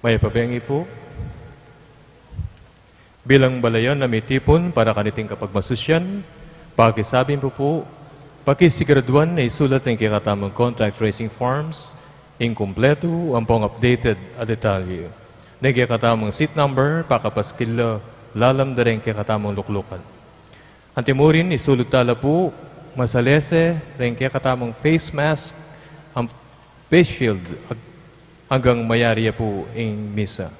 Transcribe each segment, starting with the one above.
May pabengi po. Bilang balayan na may tipon para kaniting kapagmasusyan, pakisabing po, pakisiguraduan na isulat ng kikatamang contact tracing forms, inkumpleto ang pong updated at detalye. Nagkikatamang seat number, pakapaskila, lalamdaring kikatamang luklukan. Antimurin, isulot tala po, masalese, rin kikatamang face mask, ang face shield, hanggang mayariya po ang misa.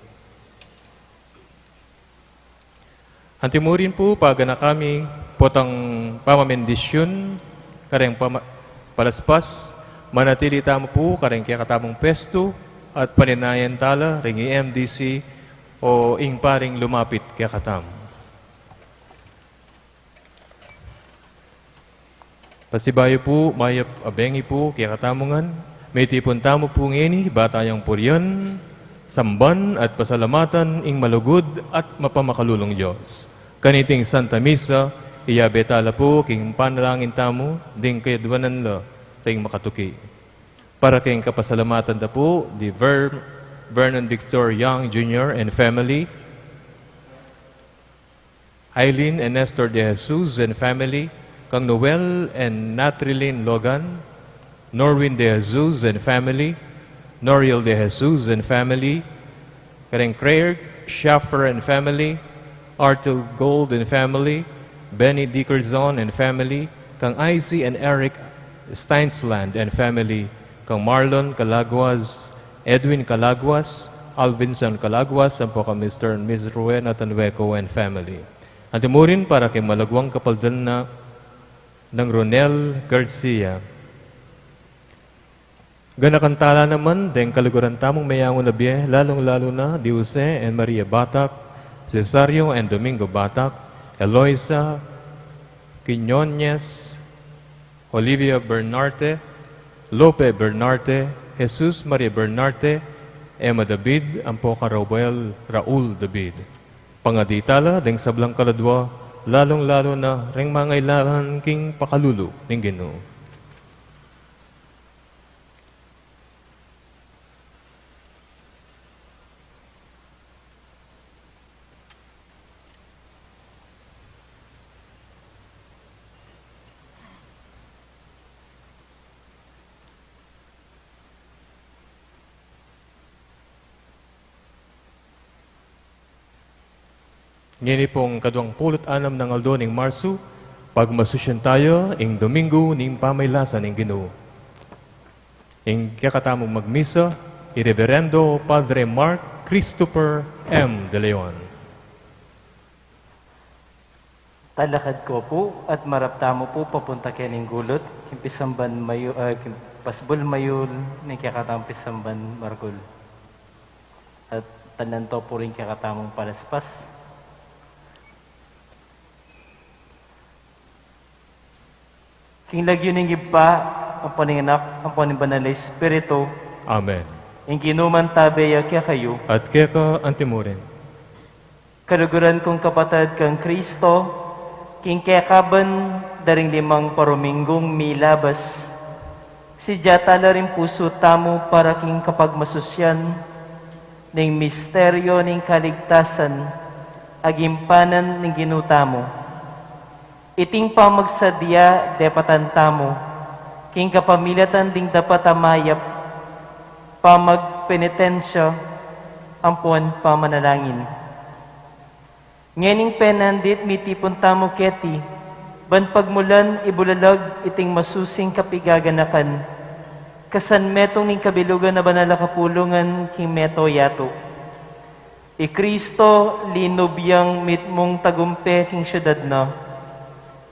Antimurin po, paga na kami, potang pamamendisyon, kareng palaspas, manatili tamo po, kareng kakatamong pesto, at paninayan tala, ring MDC, o ing paring lumapit kakatam. Pasibayo po, mayap abengi po, kakatamongan, may tipon tamo po ngini, batayang puryan, samban at pasalamatan ing malugod at mapamakalulong Diyos. Kaniting Santa Misa, iyabetala po king panalangin tamo, ding kayadwanan la, ring makatuki. Para king kapasalamatan da po, di Vernon Victor Young Jr. and family, Eileen and Nestor de Jesus and family, kang Noel and Natrilyn Logan, Norwin de Jesus and family, Noriel de Jesus and family, Karen Craig Schaffer and family, Arthur Gold and family, Benny Dickerson and family, kang Icy and Eric Steinsland and family, kang Marlon Calaguas, Edwin Calaguas, Alvinson Calaguas, ang po kang Mr. and Ms. Rowena Tanweco and family. Antimurin para kay malagwang kapaldan na ng Ronel Garcia. Ganakantala naman, deng kaliguran tamong mayangon na biye, lalong-lalo na Diuse and Maria Batak, Cesario and Domingo Batak, Eloisa Quiñones, Olivia Bernarte, Lope Bernarte, Jesus Maria Bernarte, Emma David, Ampoka Raul David. Pangaditala, deng sablang kaladwa, lalong-lalo na ring mangailangan king pakalulu ng Ginoo. Ngini pong kadwang pulot anam ng aldo ning Marso, pagmasusyan tayo, ing Domingo ning pamaylasan ning Ginoo. Ing kakatamong magmisa, Ireverendo Padre Mark Christopher M. De Leon. Talakad ko po at maraptamo po papunta kaya ning gulot, kimpisamban mayo, pasbol mayul ning kakatamong pisamban margul. At tananto po rin kakatamong palaspas. King lagyo ning iba, ang paninganak, ang paninbanal na Espiritu. Amen. Ing kinuman tabeya kaya kayo. At kaya ka antimurin. Kaluguran kong kapatid kang Kristo, king kaya kaban daring limang paruminggong milabas, si Jatala rin puso tamo para king kapagmasusyan, ning misteryo ning kaligtasan, agimpanan ning ginutamo. Iting pamagsadya depatan tamo, king kapamilatan ding dapat amayap, pamagpenitensya, ampuan pamanalangin. Ngening penandit mitipon tamo keti, ban pagmulan ibulalag iting masusing kapigaganakan, kasan metong ning kabilugan na banala kapulungan king meto yato. I Kristo linubyang mitmong tagumpe king syudad na,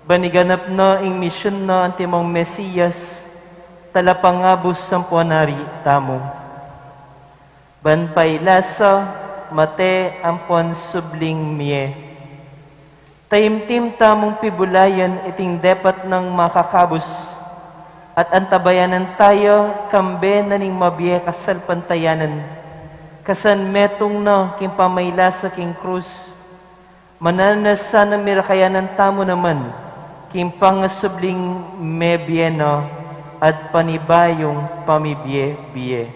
baniganap na ing misyon na antimong Mesiyas, talapangabos sampuanari tamo. Banpailasa, mate ampon subling miye. Taimtim tamong pibulayan iting depat ng makakabos, at antabayanan tayo kambe na ning mabiye kasal pantayanan, kasan metong na king pamailasa king krus, mananasa na mirakayanan tamo naman, king pangasubling mebieno at panibayong pamibye-biye.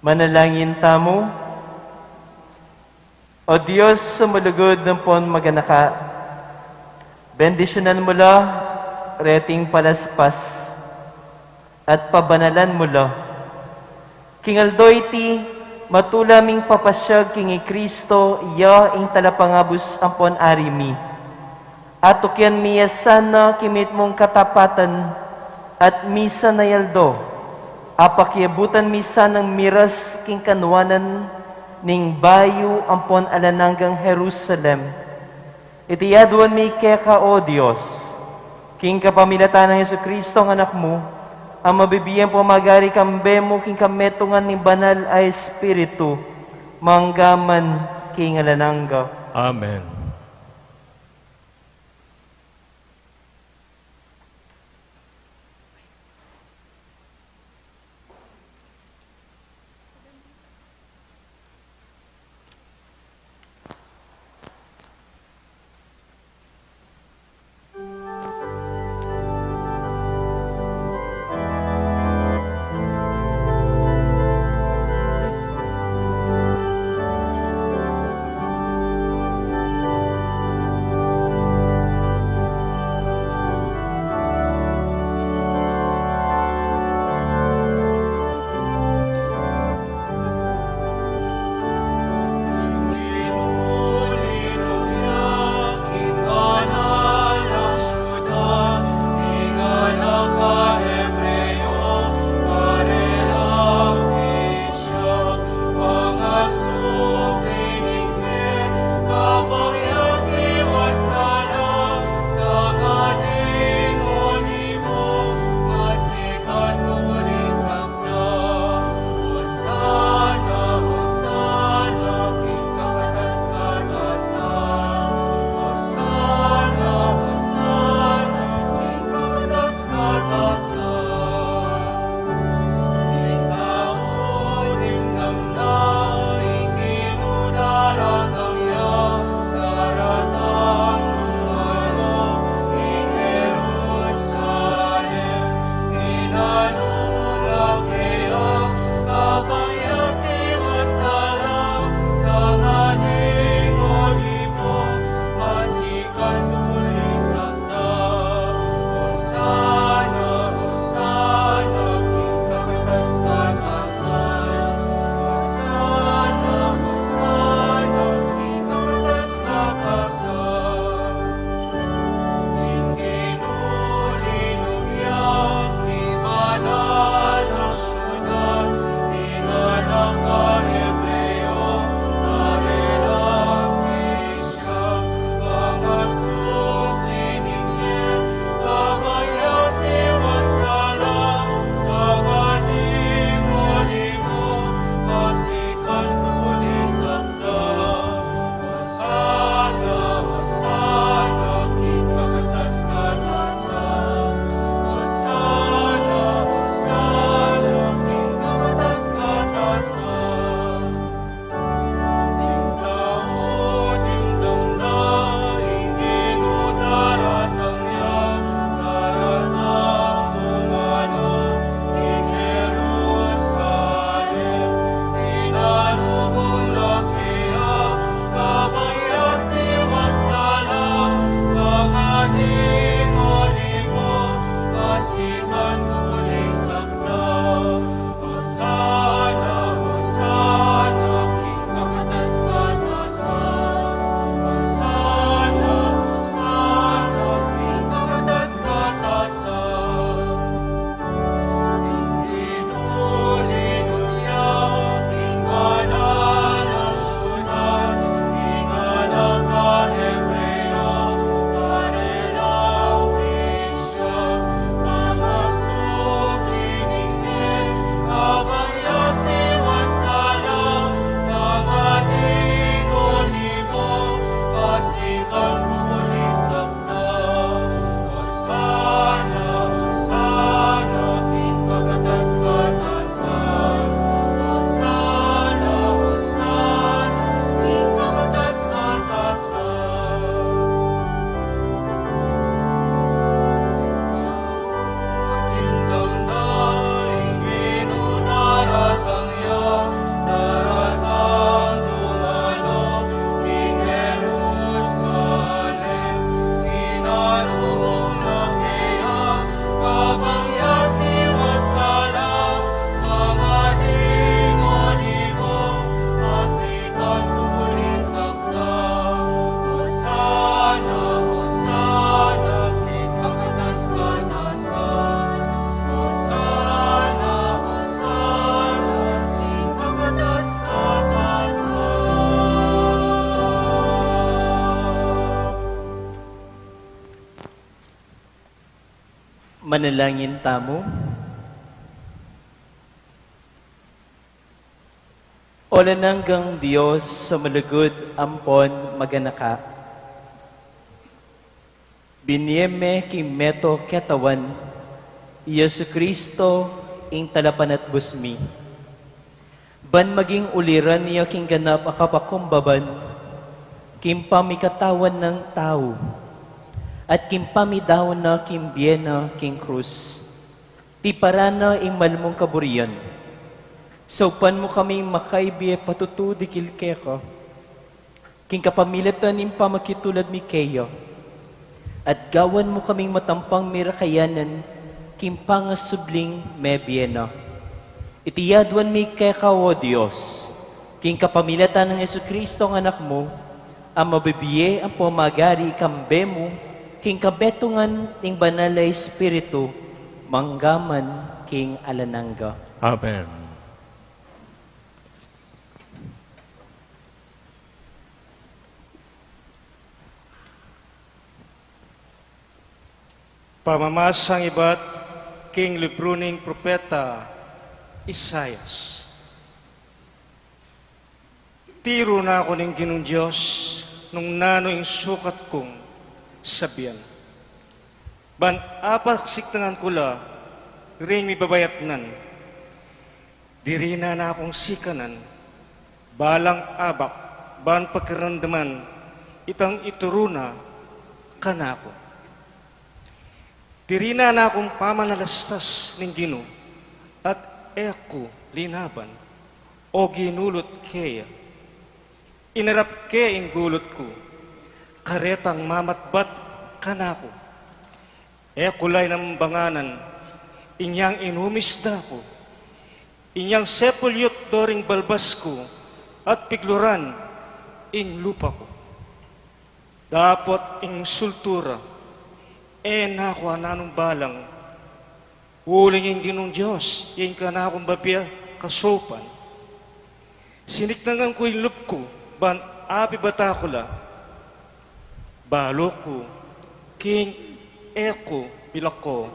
Manalangin tamo. O Diyos, sumulugod ng pon maganaka, bendisyonan mo la, reting palaspas, at pabanalan mo la. Kingaldoy ti, matulaming papasyag kingi Kristo, iya ing talapangabus ampon arimi. At tukyan miya sana kimit mong katapatan, at misa na yaldo, apakyabutan misa ng miras king kanwanan, ning bayu ampon alananggang Jerusalem. Itiyaduan mi keka o Diyos, king kapamilatan ng Yesu Kristo ang anak mo, ang mabibiyan po magari kambe mo king kametungan ni banal ay Espiritu, manggaman king alanangga. Amen. Manalangin tamo. Ola nanggang Diyos sa malagod ampon maganaka. Binieme king meto ketawan, Yesu Kristo ing talapan at busmi. Ban maging uliran niya king ganap akapakumbaban, kim pamikatawan ng tao, at kim pamidaw na kim biyena king krus. Ti parana ing malmong kaburian. Saupan mo kaming makaibiye patutudikil keka, king kapamilatan ing pamakitulad mi keyo, at gawan mo kaming matampang mirakayanan, kim pangasubling mebiyena. Itiyadwan mi keka o Diyos, king kapamilatan ng Yesu Kristo ang anak mo, ang mabibiye ang pumagari kambe mo, king kabetungan ing banalay espiritu, manggaman king alananga. Amen. Pamamasang iba't king libruning propeta Isayas. Tiro na ako ng Ginong Diyos nung nano'ing sukat kong sabihan. Ban apaksiktangan ko la, ring mi babayatnan. Dirina na akong sikanan, balang abak, ban pagkarandaman, itang ituruna kanako. Dirina na akong pamanalastas ng Gino, at ako linaban, o ginulot kaya. Inarap kaya ang gulot ko, karetang mamatbat kanako. Kulay ng banganan, inyang inumisda ko, inyang sepulyot doring balbas ko, at pigluran ing lupa ko. Dapot ing sultura, nakuha na nung balang, huling yung Ginong Diyos, yung ka na akong bapya kasopan. Siniktangan ko yung lup ko, ban api batakula, balo ko, king eko bilako,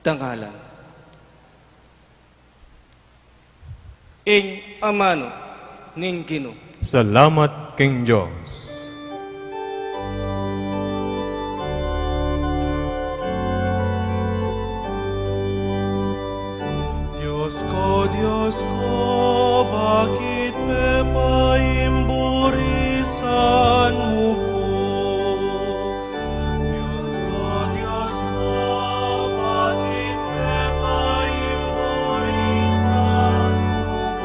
tangalan. Ing amano, ning Ginoo. Salamat King Diyos. Diyos ko, bakit pepaimburisan mo ko? Diyos ko, bakit pepaimburisan mo ko?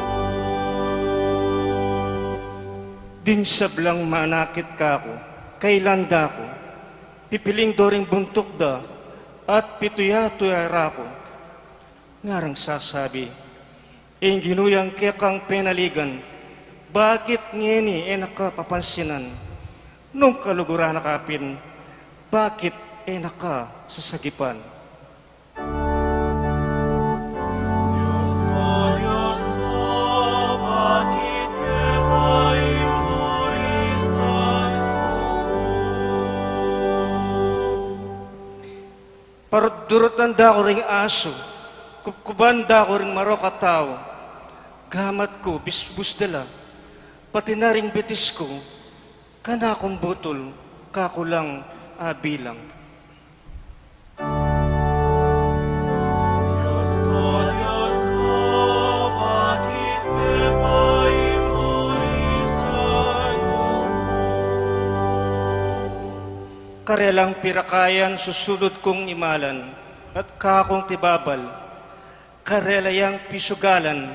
Din sablang manakit ka ako, kailanda ko, pipiling doring buntok da, at pituya-tuyara ko. Ngarang sasabi, ing ginuyang kekang penaligan, bakit ngeni nakapapansinan? Nung kaluguran nakapin, bakit naka sasagipan? Diyos ko, bakit pepaimburisan mo ko? Parudurot da ko ring aso, kupkubanda ko ring marokataw, gamat ko bisbusdala, pati na ring betis ko, kanakong butol, kakulang abilang. Diyos ko, bakit pepaimburisan mo ko? Karelang pirakayan susulod kong imalan, at kakong tibabal, karelayang pisugalan,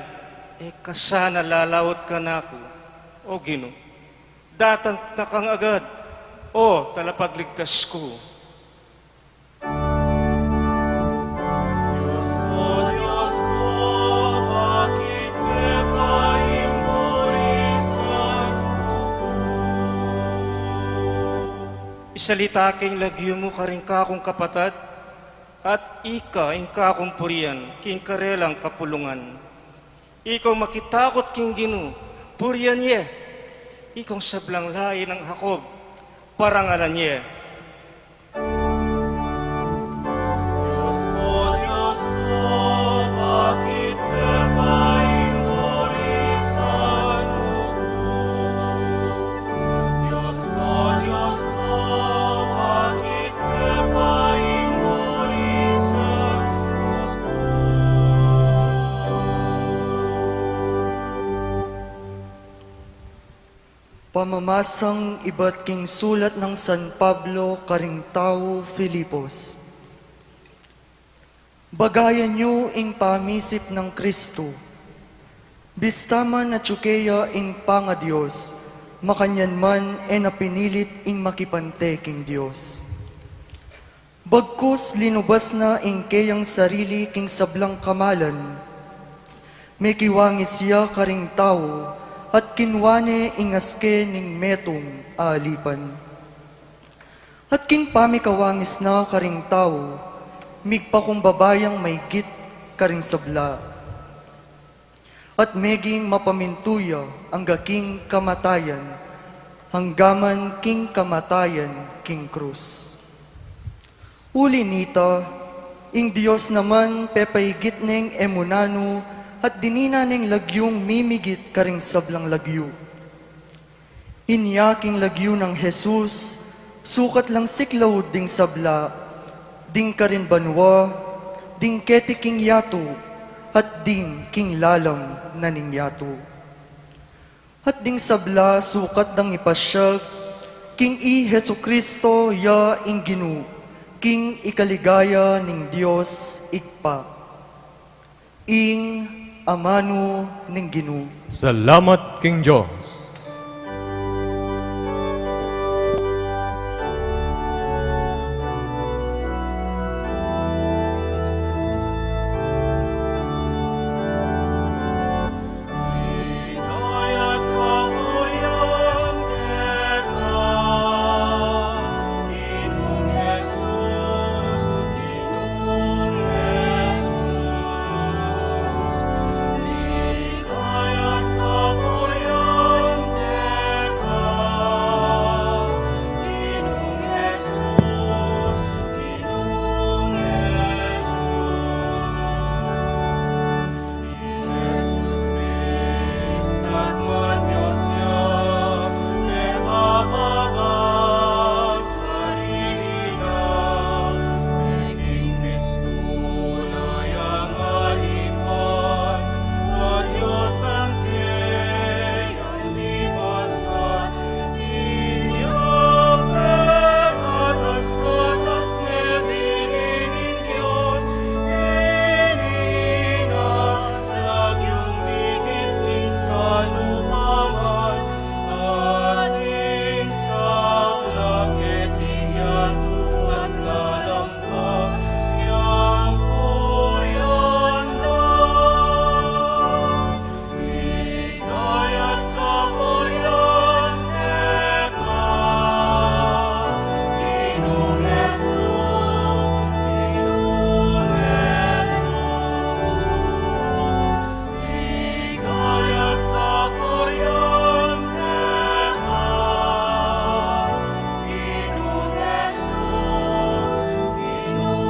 kasana lalawot ka na ako, o Gino. Datang nakang agad, o talapagligtas ko. Diyos ko, bakit pepaimburisan mo ko? Isalita king lagyo mo karing kakong kapatad, at ika ing kakong purian, king karelang kapulungan. Ikaw makitakot king Gino, purian ye. Ikaw sablang lahi ng Jacob, parangalan ye. Pamamasang iba't king sulat ng San Pablo karing tao Filipos. Bagayan nyo ing pamisip ng Kristo. Bistaman na tsukeya ing panga Diyos, makanyan man e napinilit ing makipante king Diyos. Bagkus linubas na ing kayang sarili king sablang kamalan, may kiwangis siya karing tao, at kinwane ingaske ning metong alipan. At king pamikawangis na karing tao, migpakumbabayang may git karing sabla. At meging mapamintuya ang gaking kamatayan, hanggaman king kamatayan king krus. Uli nita, ing Diyos naman pepaygit ning emunano, at dinina ning lagyong mimigit karing sablang lagyo. Inyaking lagyo ng Jesus, sukat lang siklaw ding sabla, ding karin banwa, ding ketiking yato, at ding king lalang naning yato. At ding sabla sukat dang ipasyag, king i Hesu Kristo ya ing ginu, king ikaligaya ning Diyos ikpa. Ing amano ning ginu. Salamat King Diyos. Inayat kapurian kita, Inong Jesus, Inong Jesus. Inayat kapurian kita, Inong Jesus, Inong Jesus. Jesus Natman Diyos niya, mababas sarili na, naging mistulay ang alipan, na Diyos ang kayang libasan, inyong katas-katas nebilinin Diyos, kinina, lagyong bigiting sa lupaman, ating sa lakiting yato at lalampa, yang purian na. Hidayat kapurian kita, Inong Jesus, Inong Jesus. Hidayat kapurian kita, Inong Jesus, Inong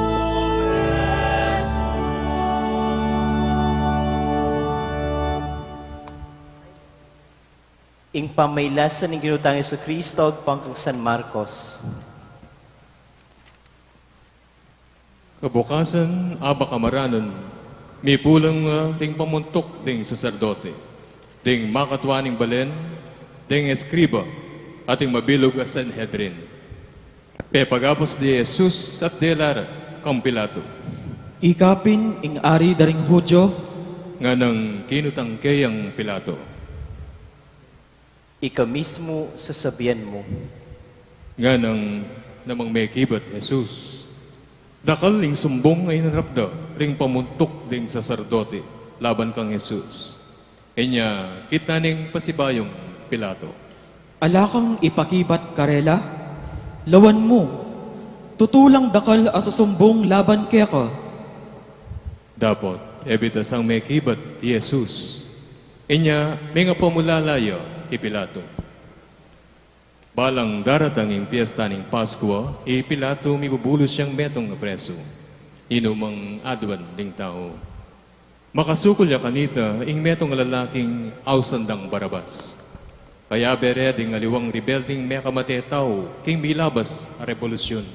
Ing pamaylasan ng ginutang Yesu Kristo, ag pangkang San Marcos. Kabukasan, aba kamaranon, may pulang ting pamuntok ding saserdote, ding makatwaning balen, ding eskriba, ating mabilog as Sanhedrin. Pepagapos di Jesus at de Lara, kang Pilato, Ikapin ing ari daring Hudyo, nga nang kinutang kayang Pilato. Ikaw mismo sasabihan mo. Nga nang namang may kibat Jesus. Dakal ing sumbong ay narapda, ring pamuntok ding saserdote, laban kang Jesus. Kanya, kitnaning pasibayong Pilato. alakang ipakibat karela, lawan mo, tutulang dakal asasumbong laban kaya ka. Dapat, ebitas ang may kibat ti Jesus. Inya, may nga pamulalaya ti Pilato. Balang daratang ing piyesta ning Pasko, Pilato mibubulos siyang metong nga preso. Inumang adwan ding tao. Makasukol ya kanita ing metong nga lalaking ausandang Barabas. Kaya bere ding aliwang rebelding mekamate tao king milabas a revolusyon.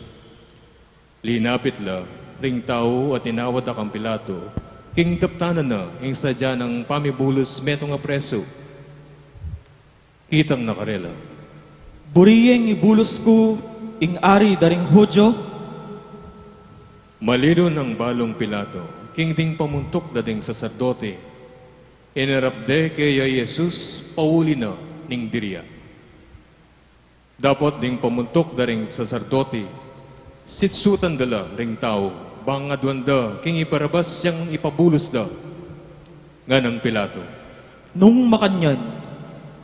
Linapit la ring tao at inawat akang Pilato king taptanan na ing sadya ng pamibulos metong nga preso. Kitang nakarela. Buriyeng ibulos ko ing ari daring Hudyo, Malido ng balong Pilato, king ding pamuntok dading saserdote, inarapde kaya Jesus pauli na ning dirya. Dapat ding pamuntok daring saserdote, sitsutan dala ring tao, bangad da, king iparabas siyang ipabulos da, nga ng Pilato. nung makanyan,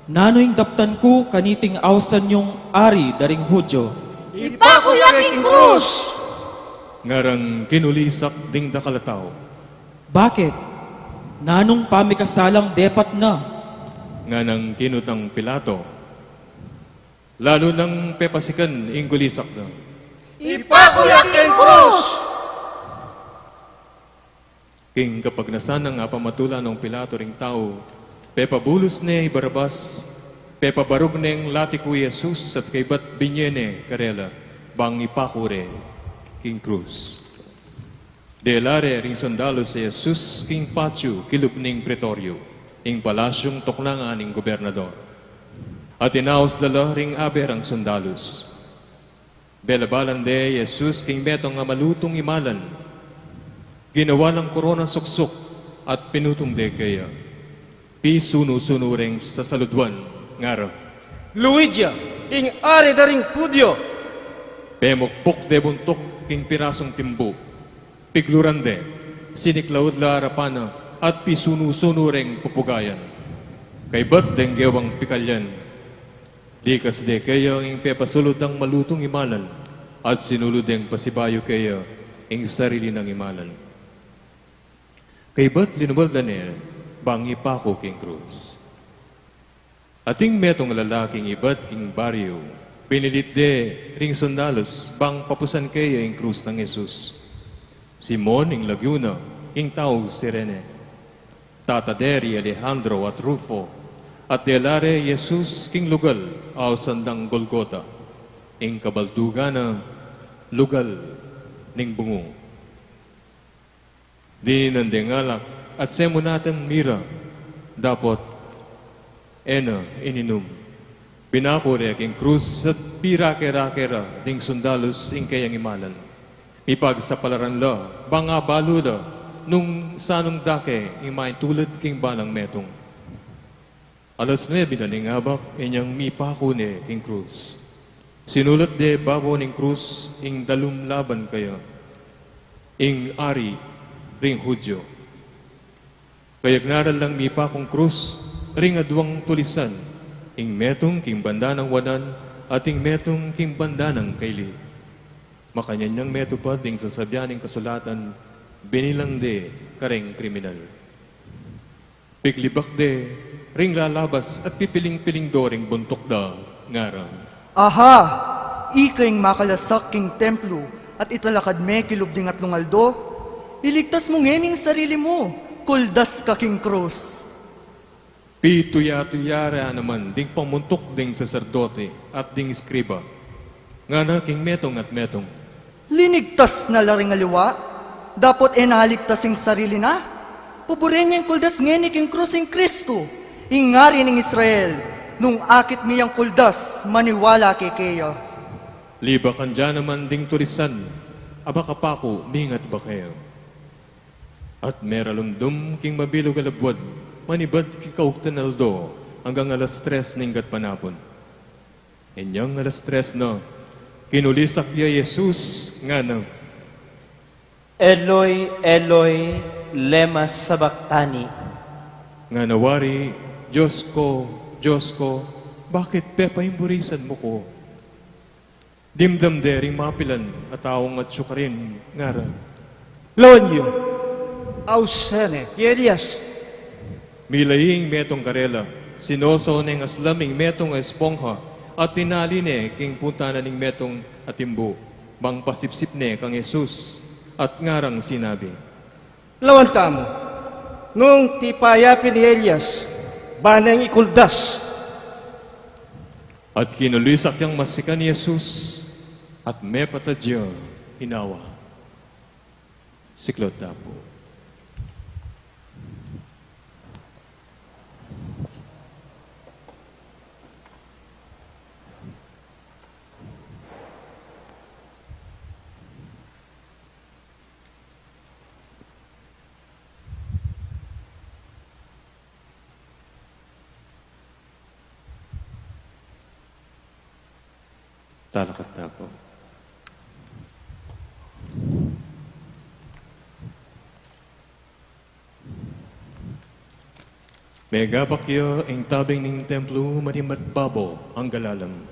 nanoing daptan ko kaniting awsan yung ari daring Hudyo. Ipakuyak ing krus! Ngarang kinulisak ding dakalataw, Bakit? Nanong pamikasalang depat na. nga ng kinutang Pilato. Lalo nang pepasikan inggulisak na. Ipakuyak ing krus! King kapag nasanang apamatula ng Pilato ring tao, pepabulos ni Barabas, pepabarog neng lati ko Jesus at kay bat binyene karela, bang ipakure, King Cruz. Delare ring sundalo si Jesus, King Patio, kilubning pretorio, ing palasyong tuklangan ning gobernador. At inaos dala ring aber ang sundalos. Belabalan de Jesus, King Betong nga malutong imalan, ginawa ng korona suksok at pinutong de kaya. Pisuno-suno ring sa saludwan, ngara. Luigia, ing ari daring Hudyo. Pemokpok de buntok king pirasong timbo. Pigluran de, siniklaud la arapana at pisuno-suno ring pupugayan. Kay bat deng gewang pikalyan. Likas de kaya ing pepasulod ang malutong imalan at sinulod deng pasibayo kaya ing sarili ng imalan. Kay bat linubal da niya, bangi pa ko king Cruz. Ating metong lalaking ibat king baryo, pinilit de ring sundalos, bang papusan kaya ing krus ng Jesus. Simon ing Laguna, king tao Sirene, Tataderi Alejandro at Rufo, at delare Jesus king lugal, aw sandang Golgota, ing kabaldugana, lugal ning bungo. Di nandengalak at semunatan mira, dapat ena ininum. Pinakure king krus at pirakera-kera ding sundalos ing kayang imalan. Ipag sa palaran la, banga baluda, nung sanong dake ing maintulad king balang metong. Alas 9 na ning abak, inyang mipakune king krus. Sinulat de babo ning krus ing dalum laban kaya, ing ari ring Hudyo. Kayag naral lang mipa kong krus, ring adwang tulisan, ing metong king banda ng wadan, at ing metong king banda ng kaili. Makanyanyang meto pa ding sasabyaning kasulatan, binilang de kareng kriminal. Piklibak de, ring lalabas at pipiling-piling do ring buntok da, ngarang. Aha! Ikay makalasak king templo at italakad me kilubding at lungaldo. Iligtas mo ngening sarili mo, kuldas ka king krus. Pituya-tuyara naman ding pamuntok ding saserdote at ding skriba. Nga na king metong at metong. Linigtas na laring aliwa, dapat enahaligtas ing sarili na. Puburin niyang kuldas ngeni king krus ing Kristo, ingari ning Israel, nung akit miyang kuldas, maniwala kay Keya. Liba kan dyan naman ding tulisan, abakapako, mingat ba kayo? At meralundum king mabilog alabwad, manibad kikauktan aldo, hanggang alas 3 ning gat panapon. Inyang alas 3 na, kinulisak ya Jesus nga na, Eloi, Eloi, lema sabachthani. nga nawari, Diyos ko, bakit pepaimburisan mo ko? Dimdam dering mapilan at taong at syukarin, ngara. Lonyo, ausene, Elias. Milaying metong karela, sinoso neng aslaming metong espongha, at tinali ne king puntanan ning metong atimbo, bang pasipsip ne kang Jesus, at ngarang sinabi, Lawan tamo, nung tipayapin ni Elias, banang ikuldas. at kinulisak yang masikan ni Jesus, at me patadya hinawa. Siklot na po. Talakat na ako. Megabakya ang tabing ning templo matimat babo ang galalam.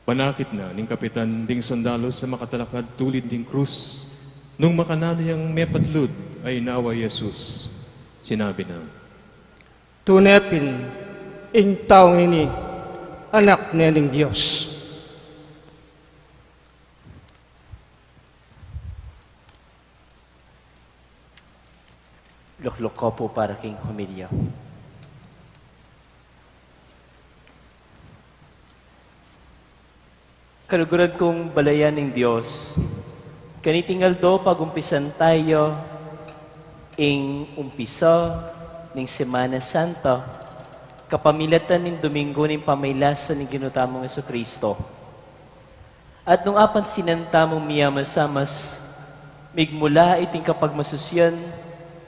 Panakit na ning kapitan ding sundalo sa makatalakad tulid ding krus. Nung makanano yung mepatlud ay nawa Jesus. Sinabi na, Tunepin, ing taong ini, anak na ng Diyos. Luklok ko po para king humilya. Kaluguran kong balayan ng Diyos, kanitingal do pagumpisan tayo ing umpisa ng Semana Santa, kapamilatan ng Domingo ng pamaylasan ng ginutamong Jesucristo. At nung apan sinantamong miyamasamas, migmula iting kapagmasusyan,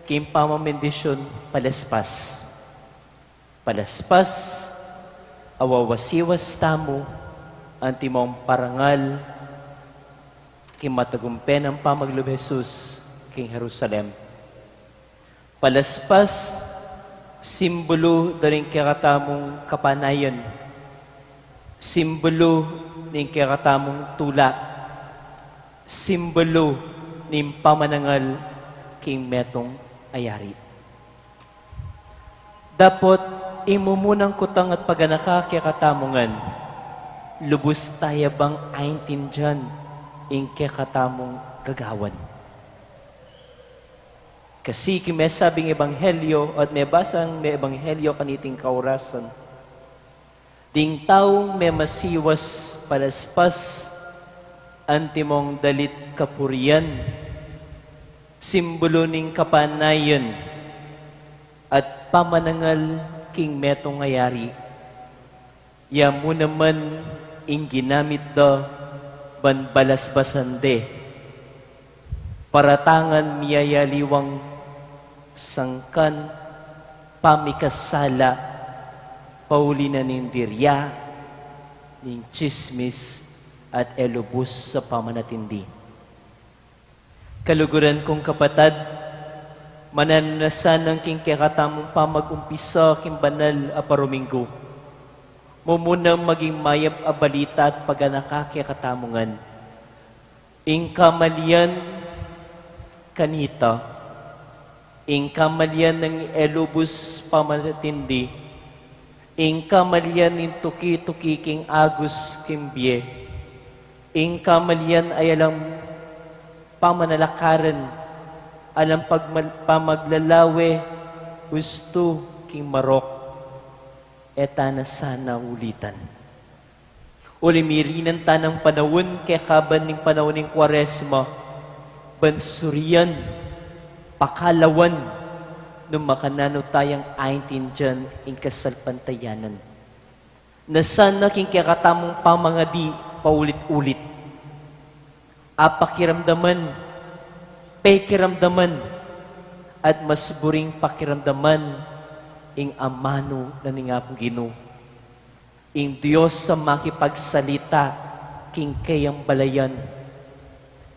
kim pamamendisyon palaspas. Palaspas, awawasiwas tamo, antimong parangal, kim matagumpen ang pamaglub Jesus, king Jerusalem. Palaspas, simbolo na rin kakatamong kapanayon, simbolo ng kakatamong tula, simbolo ng pamanangal king metong ayari. Dapat imumunang kutang at paganaka kakatamungan, lubos tayo bang aintindihan ing kakatamong gagawan. Kasi may sabing ebanghelyo at may basang may ebanghelyo kaniting kaurasan. Ding taong may masiwas palaspas, antimong dalit kapurian, simbolo ning kapanayon, at pamanangal king metong ngayari. Yamu naman ing ginamit da ban balasbasande, paratangan miyayaliwang sangkan pamikasala paulina ning dirya ning chismis at elubos sa pamanatindi. Kaluguran kong kapatad, mananasan ng king kakatamong pamag-umpisa king banal a Paromingo. Mumunang maging mayap a balita at paganaka katamungan. Ing kamalian kanita, ing kamalian ng elubos pamanatindi, ing kamalian ng tuki-tuki king agus kimbye, ing kamalian ay alam pamanalakaran, alam pamaglalawe, gusto king marok, eta na sana ulitan. Ulimirinan tanang panahon kaya kaban ng panahon ng Kwaresma, bansurian, pakalawan, nung makanano tayang aintindihan in kasalpantayanan. Na sana king kakatamong pamangadi paulit-ulit. Apakiramdaman, pekiramdaman, at mas buring pakiramdaman ing amano na ningapong Ginoo. Ing Diyos sa makipagsalita king kayang balayan.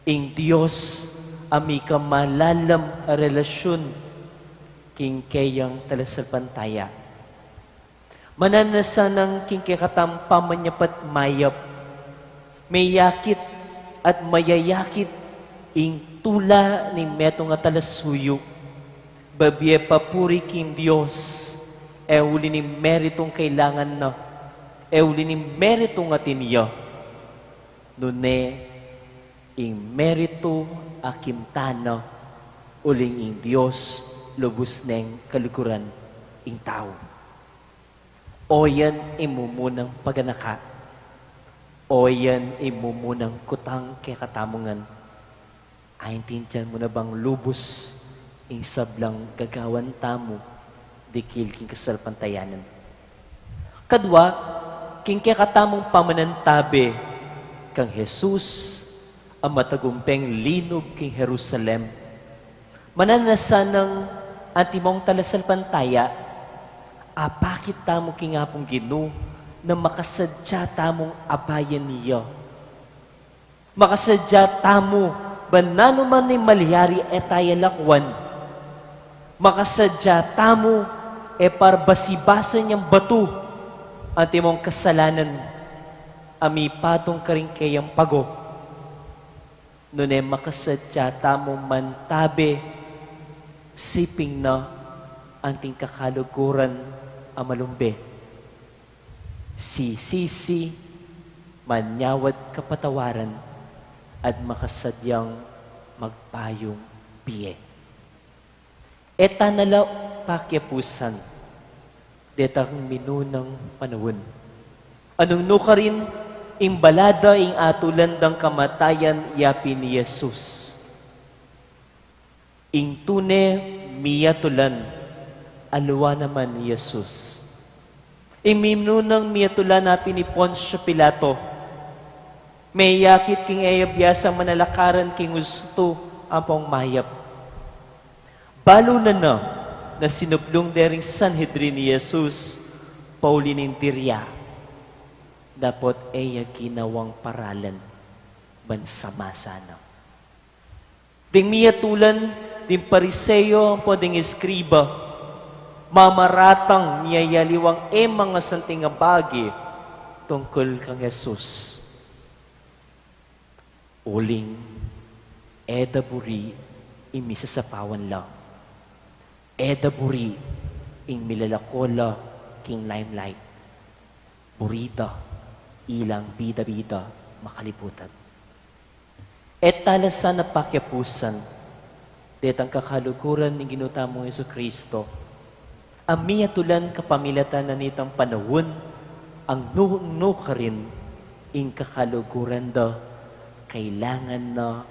Ing Diyos amika malalam a relasyon king kayang talasalpantaya. Mananasan ng king kakatampa manyapat mayap, may yakit at mayayakit ing tula ni metong nga talasuyo, babye papuri king Diyos, uli ni meritong kailangan na, uli ni meritong atiniya, nune ing merito akimtana, uling ing Diyos, lubos neng kalikuran ing tao. O yan imumunang paganaka, o yan imumunang kutang kekatamungan, aintindihan mo na bang lubos ing sablang gagawan tamo, dikil king kasalpantayanan. Kadwa, king kekatamong pamanantabi, kang Jesus, ang matagumpeng linog king Jerusalem, mananasan ng antimong talasalpantaya, apakit tamo king apong Ginoo, na makasadya tamong abayan niya. Makasadya tamo, banano man ni malihari etaya lakwan. Makasadya tamo, parbasibasan niyang batu, ang timong kasalanan, ami patong karing kayang pago. Nune makasadya tamo mantabe, siping na anting kakaluguran ang malumbe. Si manyawad kapatawaran at makasadyang magpayong biye. Eta nala pakyapusan, detang minunang panahon. Anong nukarin, imbalada ing atulandang kamatayan yapi ni Jesus. Ing tune miyatulan, alwa naman ni Jesus. Ing minunang miyatulan napi ni Poncio Pilato, may yakit king ayabiyasang manalakaran king gusto ang pong mayap. Balo na sinublong dering Sanhedrin ni Jesus, Paulinin Tirya, dapat ay ginawang paralan bansamasana. Ding miyatulan, ding pariseyo ang poding eskriba, mamaratang niyayaliwang mga santing abagi tungkol kang Jesus. Uling, edaburi, imisasapawan lang. Edaburi, ing milalakola, king limelight. Burita, ilang bida-bida, makalibutan. Et talasan na pakyapusan, detang kakaluguran ni ginutamong Yesu Kristo, amiyatulan kapamilatan na nitang panahon, ang nuhong ka rin, ing kakaluguran da, kailangan na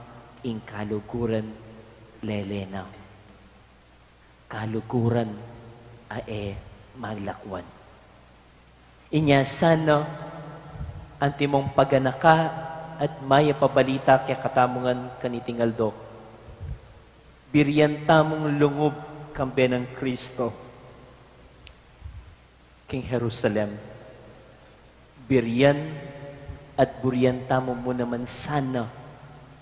ing kaluguran lelena. Kaluguran ae maglakwan. Inya sana ang timong paganaka at maya pabalita kaya katamungan kanitingaldo. Biryan tamong lungob kambe ng Kristo. King Jerusalem. Biryan at burian tamo mo naman sana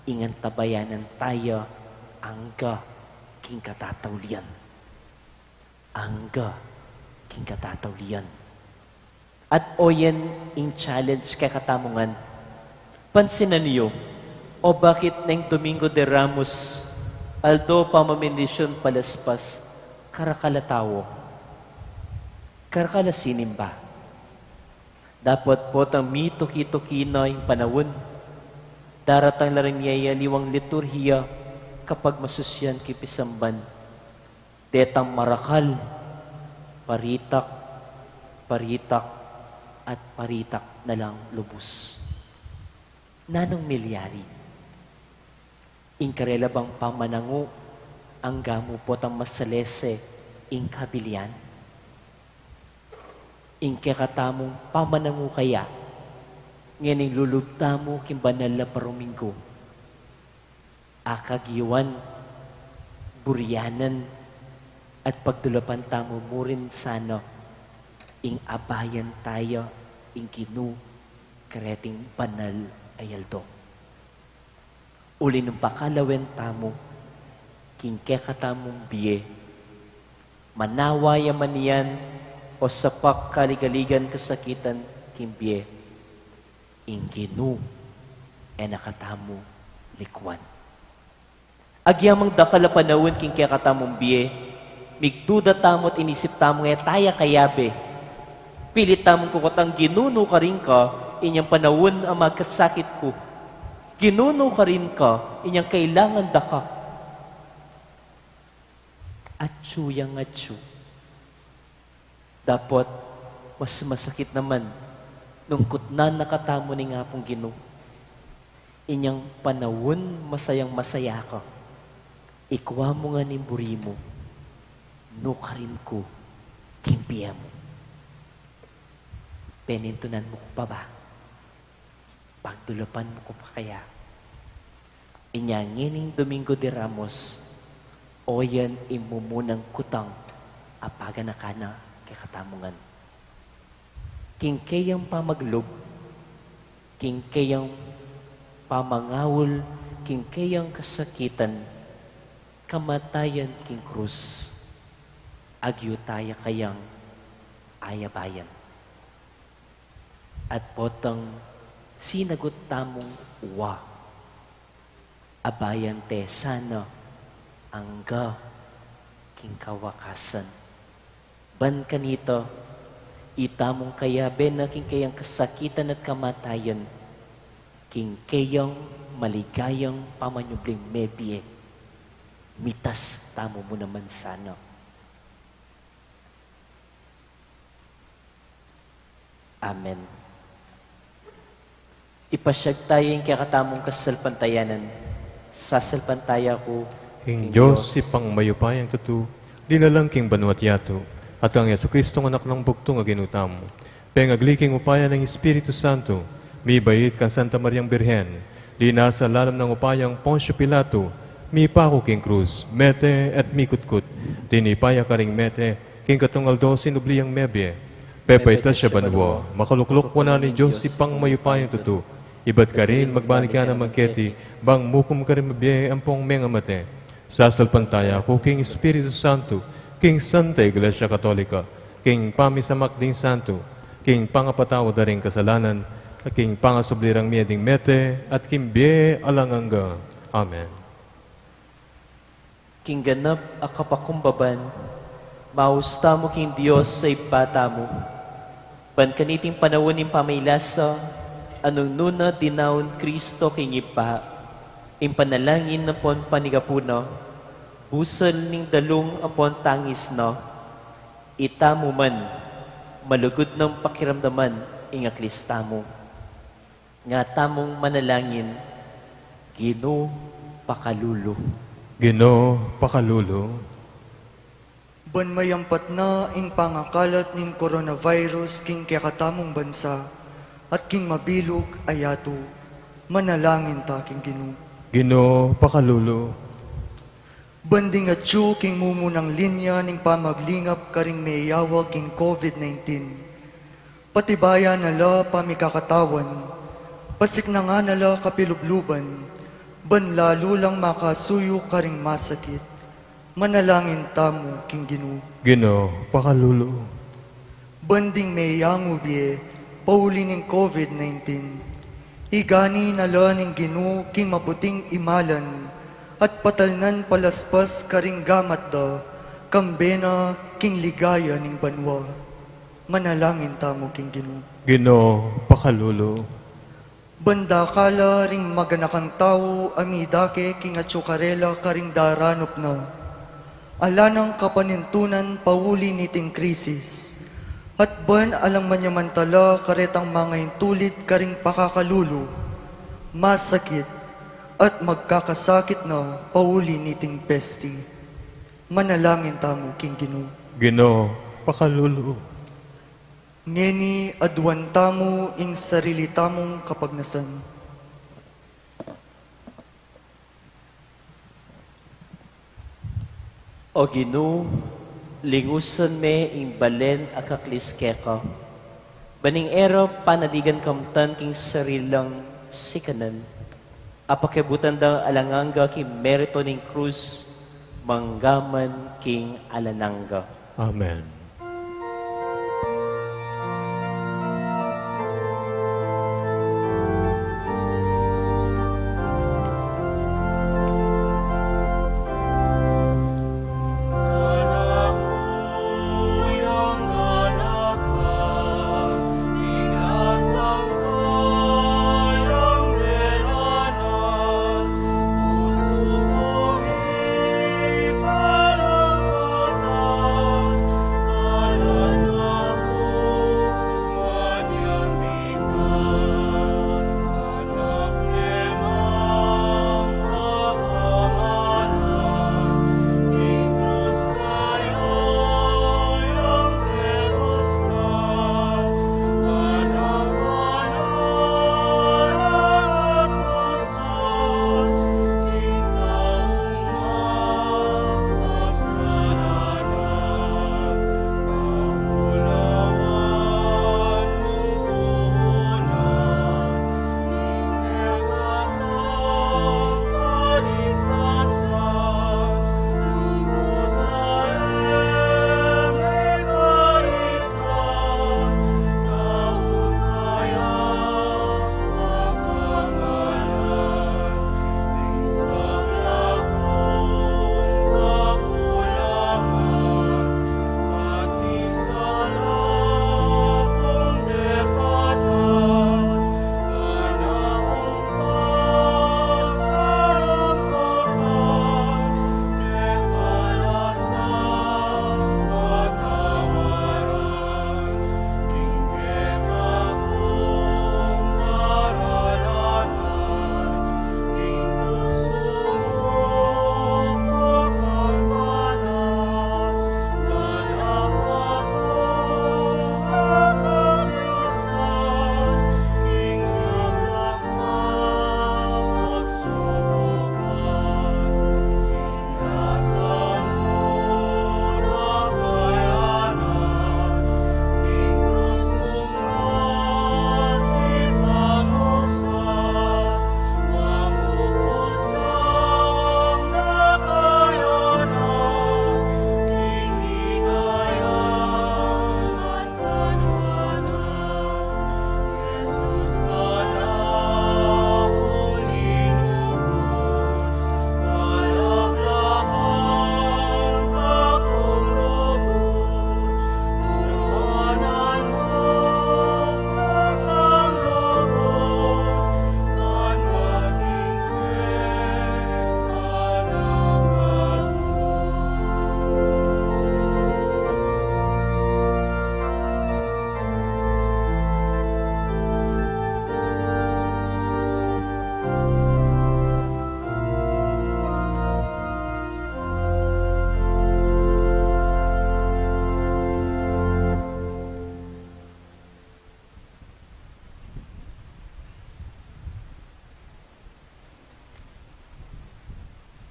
ingan tabayanan tayo angga king katataulian. Angga king katataulian. At oyen ing challenge kay katamungan. Pansinan niyo, o bakit neng Domingo de Ramos, aldo pamamindisyon palaspas, karakalatawo, karakalasin ba? Dapat po tang mituki-tuki na yung panahon. Daratang laring niya liwang liturhiya kapag masusyan kipisamban. Detang marakal, paritak, at paritak na lang lubos. Nanong milyari? Inkarela bang pamanango ang gamo po tang masalese ing kabilian? Ingke katamong pamanango kaya, ngayon lulugta mo kim banal na paruminggo. Akagiwan, buryanan, at pagdulapan tamo mo rin sana, ing abayan tayo, ing kinu, kareting banal ayaldo. Uli ng pakalawen tamo, kingke katamong biye, manawaya man yan, o sapak kaligaligan kasakitan kimbye inginu nakatamu likwan. Agyamang dakala panawon king kaya katamong biye, migduda tamot inisip tamong taya kayabe, pilit tamong kukotang ginuno ka rin ka, inyang panawon ang magkasakit ko. Ginuno ka rin ka, inyang kailangan daka. Atsu yang atsu. Dapat, mas masakit naman nung kutnan nakatamo ni nga pong Ginoo. Inyang panawon masayang masaya ka. Ikuha mo nga ni buri mo, nukarin ko, kimpiya mo. Penintunan mo ko pa ba? Pagdulapan mo ko pa kaya? Inyangining Domingo de Ramos, o yan imumunang kutang apaga na kana kay katamungan. king kayang pamaglog, king kayang pamangawol, king kayang kasakitan, kamatayan king krus, agyo taya kayang ayabayan. At potang sinagot tamong uwa, abayan te sana angga king kawakasan. Ban kanito, itamong kaya na king kayang kasakitan at kamatayan, king kayang maligayang pamanyubling mebye, mitas tamo mo naman sana. Amen. Ipasyag tayo yung kakatamong kasalpantayanan. Sasalpantaya ko, King Diyos, si pangmayupayang tutu, dinalang king banwat yato, at ang Yesu Kristo ng anak ng bugtong aginutamo. Pengagliking upaya ng Espiritu Santo, mi bayit kang Santa Mariang Birhen, lina sa lalam ng upayang Poncio Pilato, mi pako king krus, mete at mikutkut, tinipaya ka ring mete, king katungaldo sinubliyang mebye, pepayta siya banwo, makaluklok po na ni Diyos si pangmayupayang tutu, iba't ka rin magbalik ka na magketi, bang mukum ka rin mabiyay ang pong mengamate. Sasalpantaya ko, King Espiritu Santo, King Santa Iglesia Katolika, King Pamisamak din Santo, King Pangapatawa da rin kasalanan, at King Pangasublirang mieding mete, at King Bie Alanganga. Amen. king ganap akapakumbaban, mausta mo king Diyos sa ibata mo. Ban kaniting panawon ng pamaylasa, anong nuna dinaon Kristo king ipa, impanalangin na pon panigapuna, busal ning dalong apon tangis na, itamo man, malugod ng pakiramdaman, ingaklista mo. Nga tamong manalangin, Ginoo pakalulo. Ginoo, pakalulo, Ban mayampat na ing pangakalat ning coronavirus king kakatamong bansa, at king mabilog ayato, manalangin ta king Ginoo. Ginoo, pakalulo, Banding at yu king mumunang linya ning pamaglingap karing mayawag king COVID-19. Patibaya nala pamikakatawan, pasik na nga nala kapilubluban, ban lalo lang makasuyo karing masakit. Manalangin tamo king Ginoo. Ginoo, pakalulo, Banding mayangu biye, pauli ning COVID-19. Igani nala ning Ginoo king mabuting imalan, at patalnan palaspas karing gamat da, kambena king ligaya ning banwa. Manalangin tamo king Ginoo. Ginoo, pakalulo, Banda kala ring maganakang tao, amidake king atsukarela karing daranop na. Ala ng kapanintunan pauli niting krisis. At ban alang manyamantala karetang mga intulit karing pakakalulo. Masakit at magkakasakit na pauli niting pesti. Manalangin tamo king Ginoo. Ginoo, pakalulo, Ngeni adwan tamo ing sarili tamong kapagnasan. O Ginoo, linguson me ing balen akakliskeka. Baning ero panadigan kamtan king sarilang sikanan. Apakibutan da alanganga king merito ning krus, manggaman king alananga. Amen.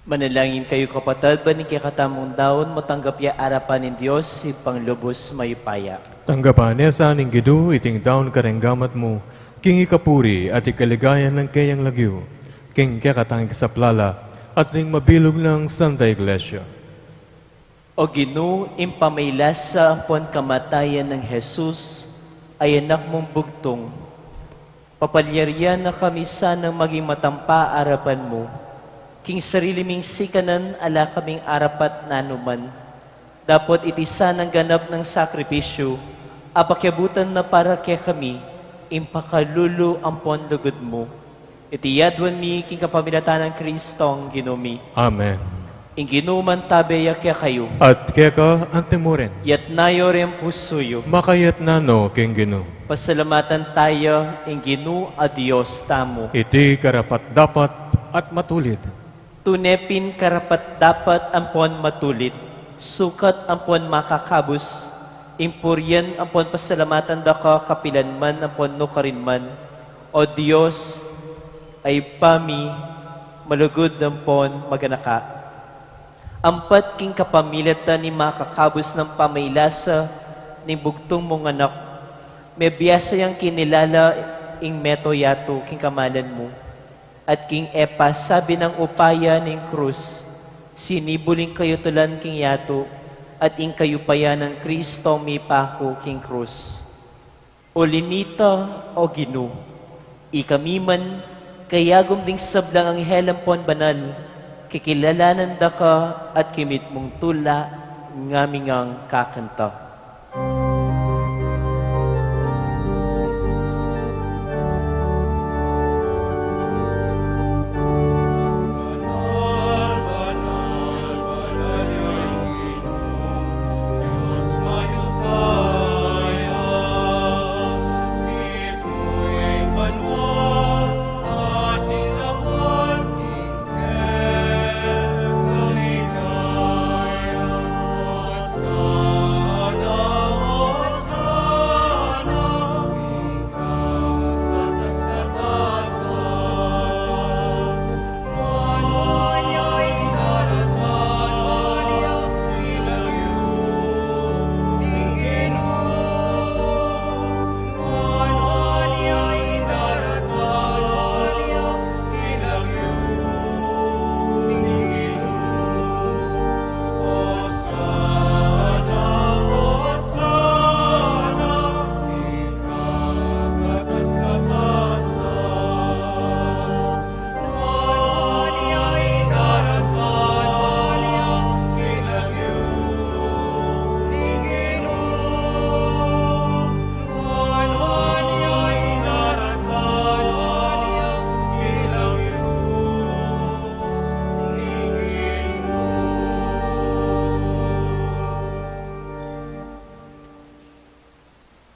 Manalangin kayo kapatid, baning kay katamong daon, matanggap ya arapan ng Diyos, si panglubos mayupaya. Tanggapan niya sa aning gidu, iting daon karenggamat mo, king ikapuri at ikaligayan ng kayang lagyo, king kakatang kasaplala, at ning mabilog ng Santa Iglesia. O Ginoo, impamaylas sa ampon kamatayan ng Jesus, ay anak mong bugtong. Papalyarian na kami sanang maging matampa arapan mo, king sarili ming sikanan ala kaming arapat nanuman. Dapat iti sanang ganap ng sakripisyo, apakyabutan na para kay kami, impakalulu ampon lugod mo. Iti yadwan mi king kapamilatan ng Kristong Ginumi. Amen. Ing ginuman tabeya kaya kayo, At keka antimuren, yat nayo rin pusuyo. makayat na no king ginu. Pasalamatan tayo, ing Ginu a Diyos tamo. Iti karapat dapat at matulid. Tunepin karapat dapat ampon matulit, sukat ampon makakabus, impuryan ampon pasalamatan da ka kapilanman ampon no karinman, o Diyos ay pami malugod ampon maganaka. Ampat king kapamilatan ni makakabus ng pamaylasa ni bugtong mong anak, may biyasa yang kinilala ing meto yato king kamalan mo. At king Epa, sabi ng upaya ning krus, sinibuling kayo tulan king yato, at ing kayo paya ng Kristo mi pako king krus. O linita o Ginu, ikamiman, kayagom ding sablang ang helampon banal, kikilalanan da ka at kimit mong tula, ngamingang kakanta.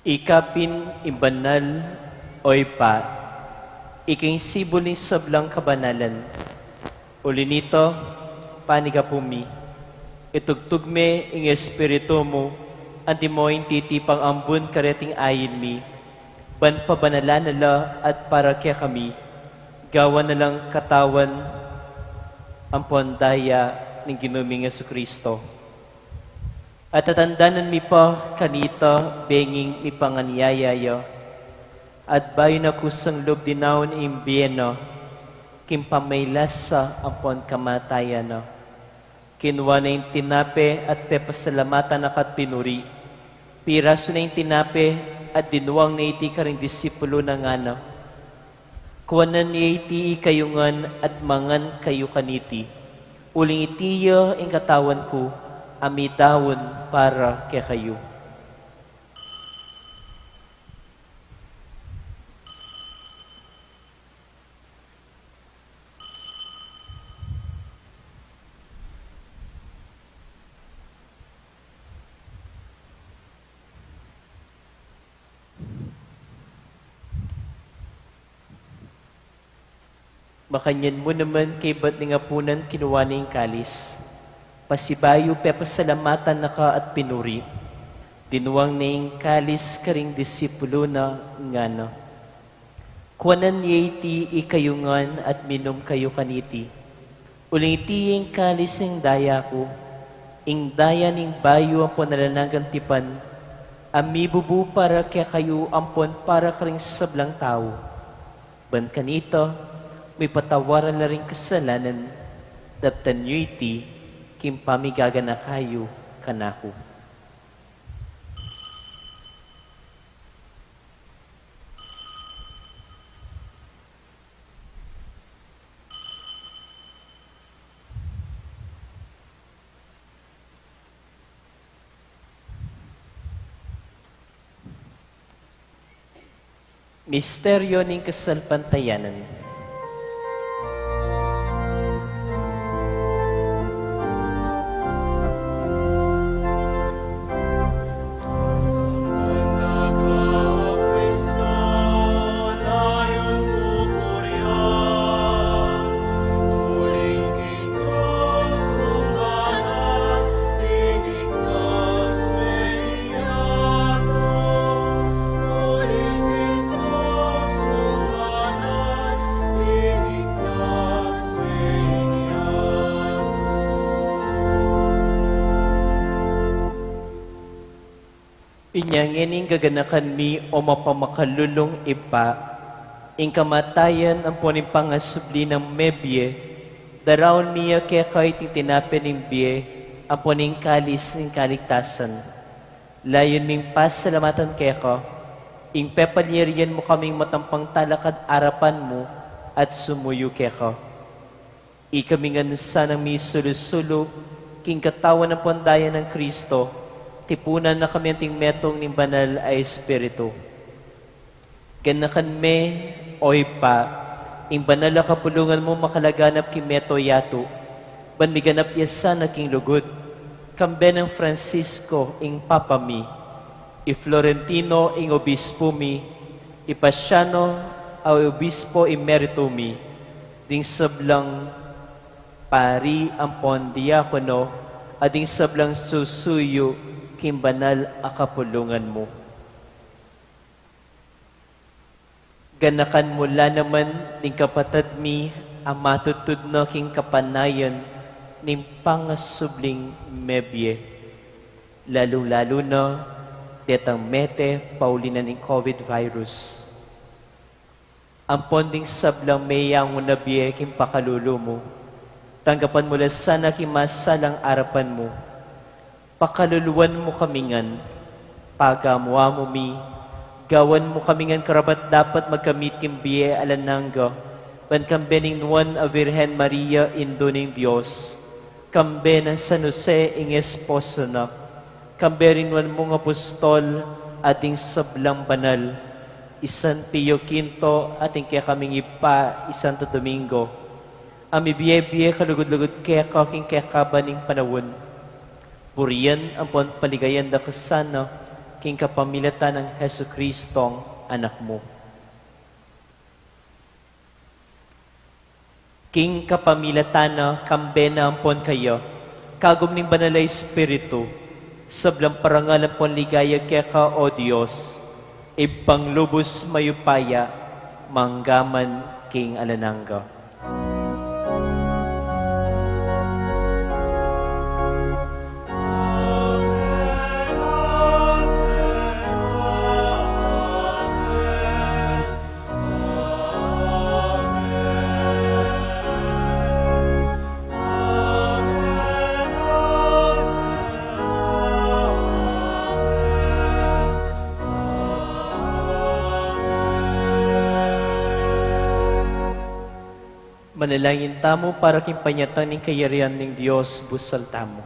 Ikapin imbanal oy pa, iking sibuling sablang kabanalan. Uli nito, panigapumi, itugtugme ing espiritu mo, anti mo titipang ambun kareting ayin mi, ban pabanalan nala at para kaya kami, gawa na lang katawan ang pondaya ng ginuming Kristo. At tatandanan mi pa kanita benging mi panganyayayo. At bayo na kusang loob dinaon imbiyeno, kimpamaylas sa ampon kamatayan. Kinuha na yung tinape at pepasalamatan na kat pinuri. Piraso na yung tinape at dinuwang na iti karing disipulo ng ano. Kuwanan ni iti kayungan at mangan kayo kaniti. Uling itiyo ang katawan ko, amidawon para kay kayo. Makanyan mo naman kay ba't nga punan kinuha na yung kalis. Pasibayo pepasalamatan na ka at pinuri. Dinuwang na yung kalis karing disipulo na ngano. Kuwanan niya iti ikayungan at minom kayo kaniti. Uling itiyeng kalis ng daya ko, ing daya ning bayo ang panalanagang tipan, amibubu para kaya kayo ampon para karing sablang tao. Ban kanito, may patawaran na rin kasalanan, daptan nyo iti, kim pamigaga na kayo kanako. Misteryo ng Kasalpantayanan. Pinyangining gaganakan mi o mapamakalulong ipa, ing kamatayan ang puning pangasubli ng mebye, daraon miya kaya kahit itinapin ng biye, ang puning kalis ng kaligtasan. Layon ming pasalamatan kaya ko, ing pepalyerian mo kaming matampang talakad arapan mo at sumuyo kaya ko. Ikamingan sanang mi sulusulo, king katawan ng pandayan ng Kristo, tipunan na kami ang metong ning banal ay Espiritu. Ganakan me, oy pa, ing banal na kapulungan mo makalaganap ki meto yato, ban miganap yasa na king lugod, kambe ng Francisco ing Papa mi, i Florentino ing Obispo mi, i Pasiano au Obispo emerito mi, ding sablang pari ampon diakono, ading sablang susuyo, king banal akapulungan mo. Ganakan mula naman ning kapatid mi ang matutud no king kapanayan ning pangasubling mebye. Lalo-lalo na detang mete paulinan ning COVID virus. Ang ponding sablang mayang unabye king pakalulo mo. Tanggapan mula sana king masalang arapan mo. Pakaluluan mo kamingan, pagamuha mo mi, gawan mo kamingan karabat dapat magkamit kimbiye alananga, ban kambening nuan a Virgen Maria indoning Diyos, kambe ng San Jose ing esposo na, kambe rin nuan mong apostol ating sablang banal, isan Pio Quinto ating kaya kaming ipa, isan Domingo, amibiye-biye kalugod-lugod kaya kaking kaya kabaning panawon, puriyan ang paligayan da kasana king kapamilatan ng Hesu Kristong anak mo. King kapamilatan na kambe na ampon kayo, kagom ning banalay Espiritu, sablang parangal ang ligaya kaya ka, O Diyos, ipanglubos mayupaya, manggaman king alananga. Manalangin tamo para kimpanyatan ng kayarihan ng Diyos, busal tamo.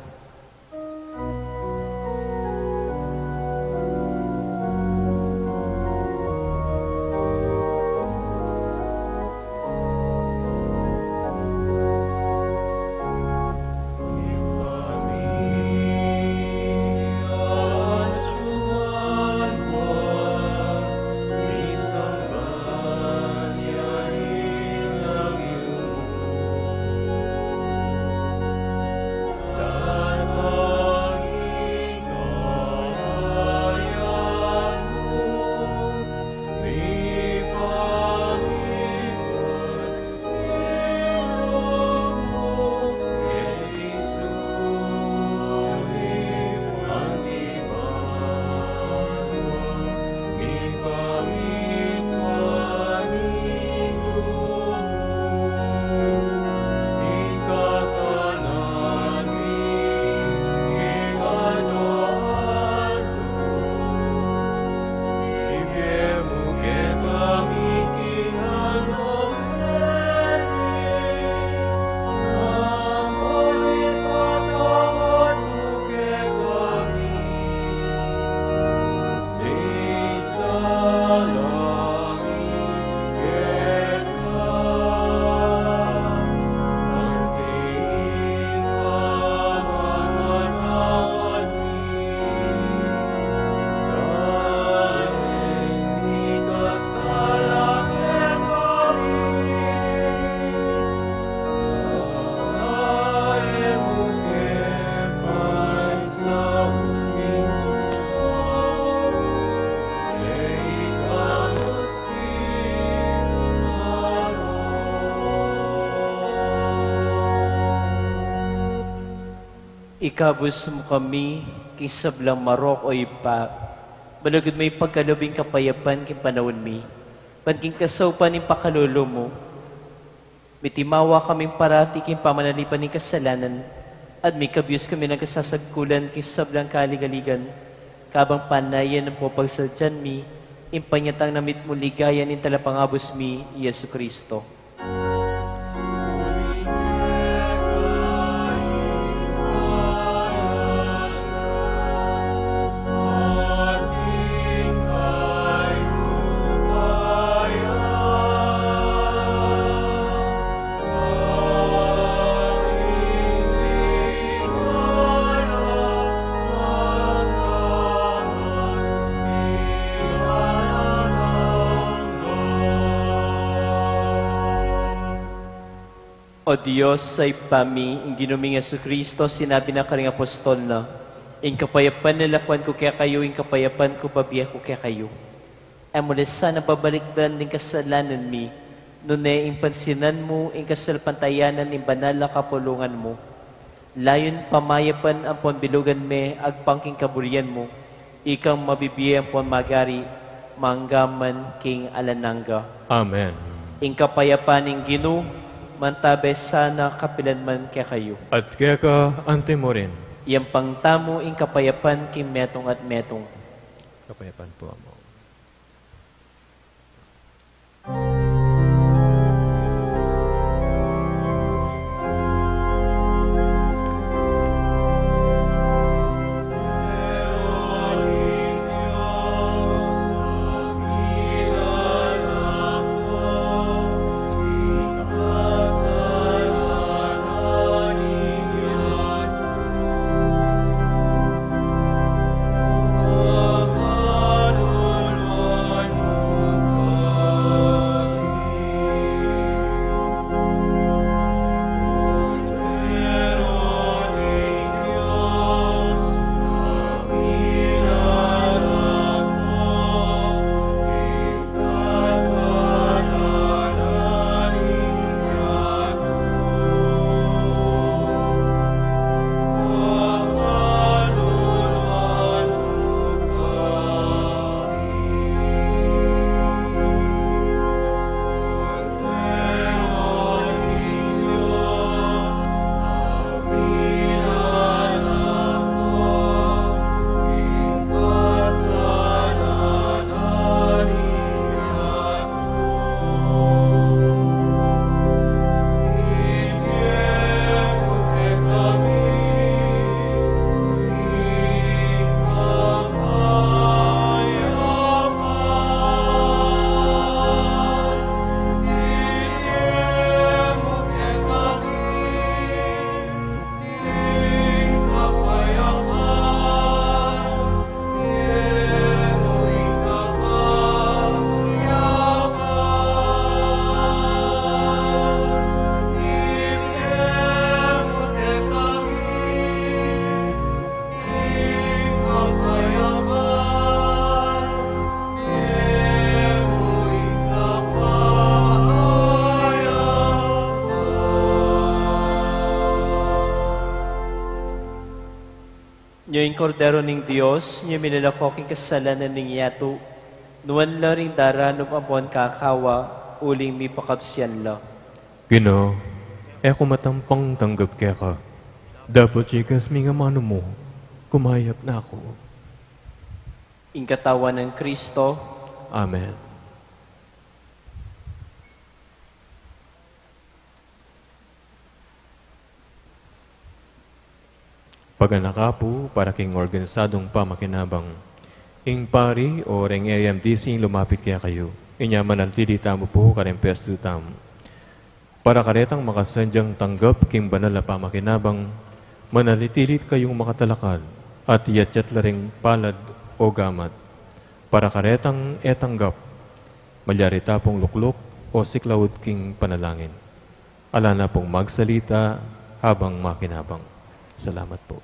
Ikabus mo kami, king sablang marok o ipa. Balagod may pagkalubing kapayapan king panahon mi. Panking kasawpan ng pakalulo mo. Mitimawa kaming parati king pamanalipan ng kasalanan. At may kabiyos kami ng kasasagkulan king sablang kaligaligan. Kabang panayan ng popagsadyan mi. Impanyatang namit mo ligayan ng talapangabos mi, Yesu Kristo. O Diyos, sa ipami, ang ginuming Yesu Kristo, sinabi na karing apostol na, in kapayapan na lakwan ko kaya kayo, in kapayapan ko babiya ko kaya kayo. Ay mula sana pabalikdan ng kasalanan mi, nune in pansinan mo, in kasalpantayanan, in banal na kapulungan mo. Layon pamayapan ang ponbilugan me, agpangking kaburian mo, ikang mabibiyan pon magari, manggaman king alananga. Amen. In kapayapan ng Ginu, mantabe sana kapilanman kaya kayo. At kaya ka, ante mo rin. Iyang pangtamo ing kapayapan kim metong at metong. Kapayapan po mo. Nyo yung kordero ng Diyos, nyo minalakoking kasalanan ng yato, nuwan la ring daranop apon kakawa, uling mi pakabsyan la. Gino, ako matampang tanggap kaya ka. Dapat chikas mi nga mano mo, kumayap na ako. In katawan ng Kristo, Amen. Paganakapo para king organisadong pamakinabang. Ing pari o reng AMDC lumapit kaya kayo. Inya manaltili tamo po kareng pesto tam. Para karetang makasandyang tanggap king banal na pamakinabang, manalitilit kayong makatalakal at yatyat laring palad o gamat. Para karetang etanggap, malyarita pong lukluk o siklawod king panalangin. Ala na pong magsalita habang makinabang. Salamat po.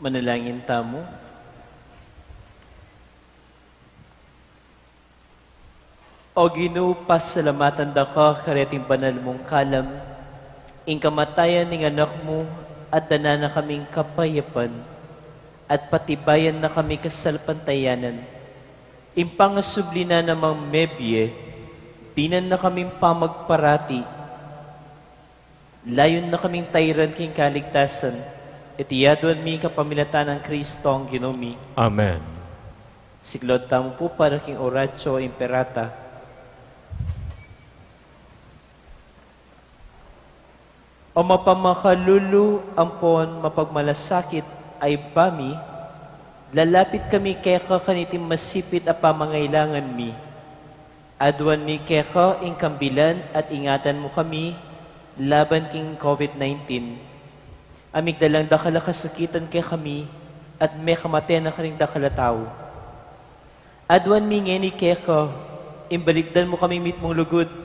Manalangin tamo. O Ginoo, pasalamatan da ka kareting banal mong kalam, ing kamatayan ng anak mo at dana na kaming kapayapan, at patibayan na kami kasalpantayanan. Impangasubli na namang mebye, binan na kaming pamagparati, layon na kaming tayran king kaligtasan, itiyaduan mi kapamilatan ng Kristo ang Ginoo. Amen. Siglod tamo po para king Oratio Imperata. O mapamakhalulu ampon mapagmalasakit ay bami, lalapit kami keka kanitim masipit a pamangailangan mi. Adwan mi keka ing kambilan at ingatan mo kami laban king COVID-19. Amig dalang dakala kasakitan kay kami at may kamatayan na karing dakala tao. Adwan mi ngeni keka, imbaligdan mo kami mit mong lugod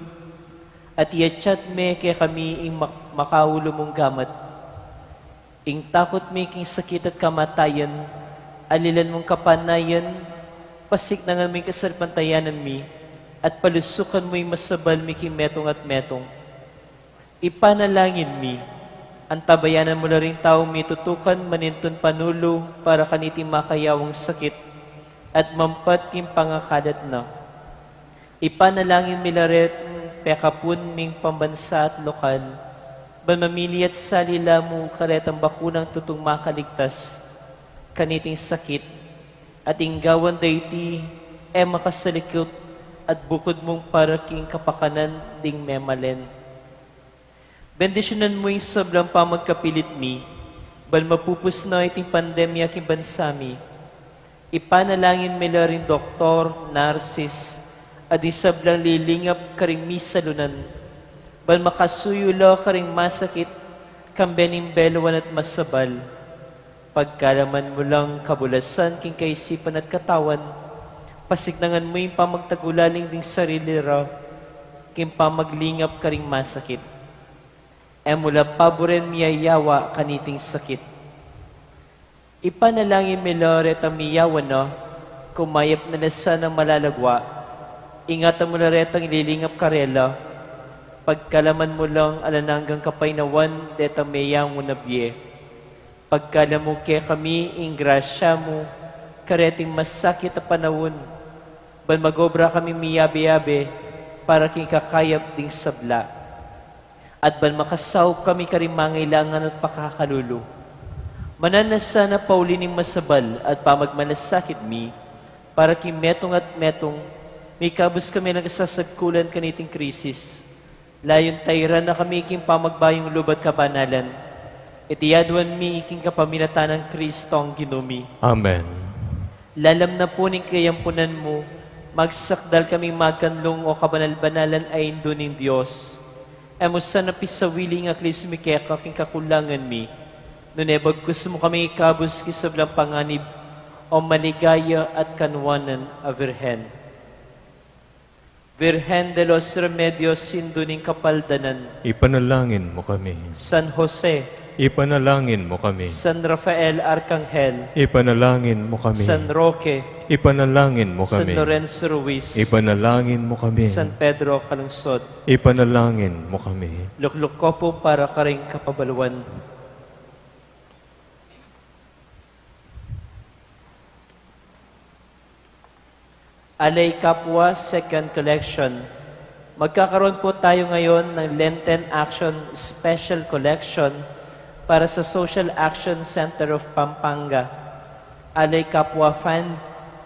at iachat me kay kami ing makaulo mong gamat. Ing takot mi king sakit at kamatayan, alilan mong kapanayan, pasik na nga may kasalpantayanan mi, at palusukan mo'y masabal mi king metong at metong. Ipanalangin mi, ang tabayanan mo na rin tao mi tutukan maninton panulo para kaniting makayawang sakit at mampat king pangakadat na. Ipanalangin mi laret pekapun ming pambansa at lokal, ban mamili at salila mo karetang bakunang tutong makaligtas, kaniting sakit, at inggawan dayti makasalikot at bukod mong para king kapakanan ding memalen. Bendisyonan mo yung sobrang pamagkapilit mi, ban mapupus na iting pandemya king bansami. Ipanalangin mi rin doktor, narsis, at isablang lilingap karing misalunan, ban makasuyula karing masakit, kambening beluan at masabal. Pagkalaman mo lang kabulasan king kaisipan at katawan, pasignangan mo yung pamagtagulaling ding sarili raw, king pamaglingap karing masakit. Mula paboren miyayawa kaniting sakit. Ipanalangin mi loret ang miyawa na, kumayap na nasa ng malalagwa, ingatan mo na retang ililingap karela, pagkalaman mo lang alananggang kapainawan, detang mayang mo nabye. Pagkalam mo kaya kami, ing grasya mo, kareting masakit na panahon, ban magobra kami miyabe-yabe, para king kakayap ding sabla. At ban makasaw kami karing mangailangan at pakakalulu. Mananasa na paulining masabal at pamagmalasakit mi, para king metong at metong, may kabus kami nagsasagkulan kaniting krisis. Layon tayran na kami iking pamagbayong lubat kabanalan. Itiyaduan mi iking kapaminatan ng Kristo ang Ginoo. Amen. Lalam na po ning kayampunan mo, magsakdal kaming magkanlong o kabanal-banalan ay indo ning Diyos. Emusta na pisawili nga klismikeka king kakulangan mi, nunebag gusto mo kami ikabus kisablang panganib o maligaya at kanwanan a Virhen. Virgen de los Remedios, sinduning kapaldanan. Ipanalangin mo kami. San Jose, Ipanalangin mo kami. San Rafael Arcangel, Ipanalangin mo kami. San Roque, Ipanalangin mo San kami. Lorenzo Ruiz, Ipanalangin mo kami. San Pedro Calungsod. Ipanalangin mo kami. Lukluk ko po para karing kapabaluan. Alay Kapwa Second Collection. Magkakaroon po tayo ngayon ng Lenten Action Special Collection para sa Social Action Center of Pampanga. Alay Kapwa Fund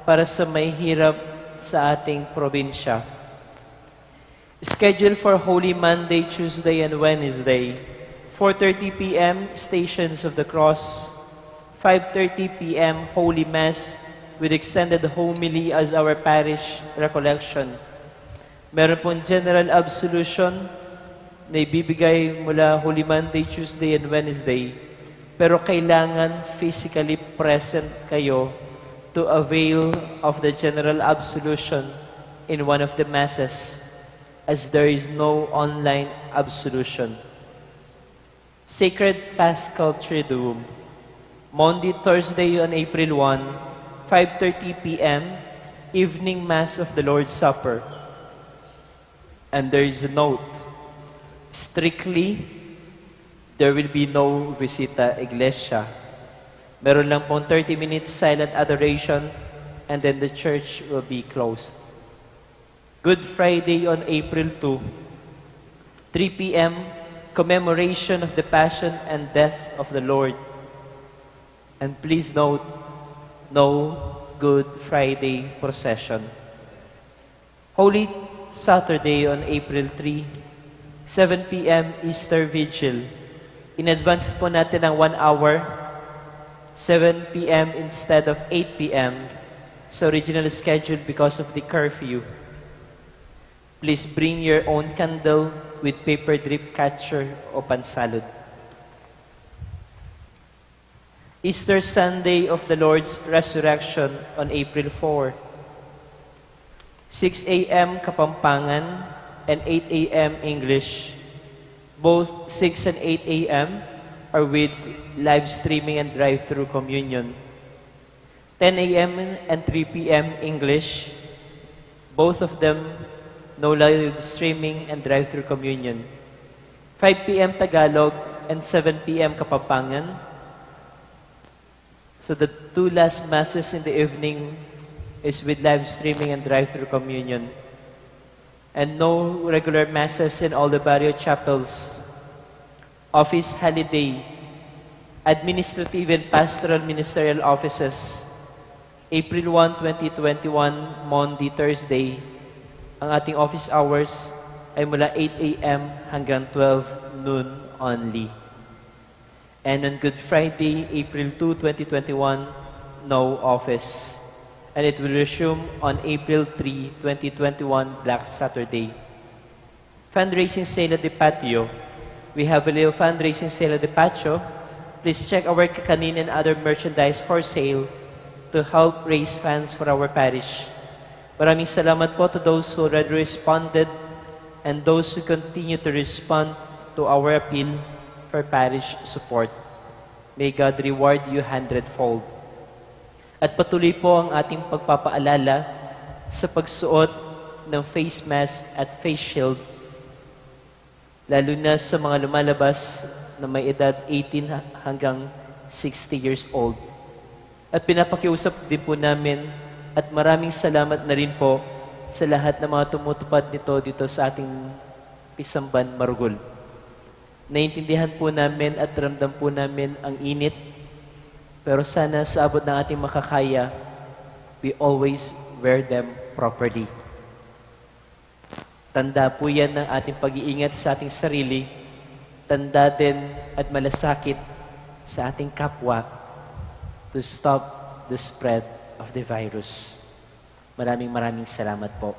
para sa may hirap sa ating probinsya. Schedule for Holy Monday, Tuesday, and Wednesday. 4:30 p.m. Stations of the Cross. 5:30 p.m. Holy Mass with extended homily as our parish recollection. Meron pong general absolution na ibibigay mula Holy Monday, Tuesday, and Wednesday. Pero kailangan physically present kayo to avail of the general absolution in one of the masses, as there is no online absolution. Sacred Paschal Triduum. Monday, Thursday on April 1, 5:30 p.m., evening Mass of the Lord's Supper. And there is a note, strictly, there will be no visita iglesia. Meron lang pong 30 minutes silent adoration and then the church will be closed. Good Friday on April 2, 3 p.m., commemoration of the Passion and Death of the Lord. And please note, no Good Friday procession. Holy Saturday on April 3, 7 p.m. Easter Vigil. In advance po natin ng 1 hour, 7 p.m. instead of 8 p.m. sa original schedule because of the curfew. Please bring your own candle with paper drip catcher o pansalud. Easter Sunday of the Lord's Resurrection on April 4. 6 a.m. Kapampangan and 8 a.m. English. Both 6 and 8 a.m. are with live streaming and drive-through communion. 10 a.m. and 3 p.m. English. Both of them no live streaming and drive-through communion. 5 p.m. Tagalog and 7 p.m. Kapampangan. So the two last masses in the evening is with live streaming and drive-through communion. And no regular masses in all the barrio chapels. Office holiday, administrative and pastoral ministerial offices. April 1, 2021, Monday, Thursday. Ang ating office hours ay mula 8 a.m. hanggang 12 noon only. And on Good Friday, April 2, 2021, no office. And it will resume on April 3, 2021, Black Saturday. Fundraising sale at the patio. We have a little fundraising sale at the patio. Please check our kakanin and other merchandise for sale to help raise funds for our parish. Maraming salamat po to those who already responded and those who continue to respond to our appeal for parish support. May God reward you 100-fold. At patuloy po ang ating pagpapaalala sa pagsuot ng face mask at face shield, lalo na sa mga lumalabas na may edad 18 hanggang 60 years old. At pinapakiusap din po namin at maraming salamat na rin po sa lahat ng mga tumutupad nito dito sa ating Pisamban, Marugol. Naintindihan po namin at ramdam po namin ang init, pero sana sa abot ng ating makakaya, we always wear them properly. Tanda po yan ng ating pag-iingat sa ating sarili, tanda din at malasakit sa ating kapwa to stop the spread of the virus. Maraming salamat po.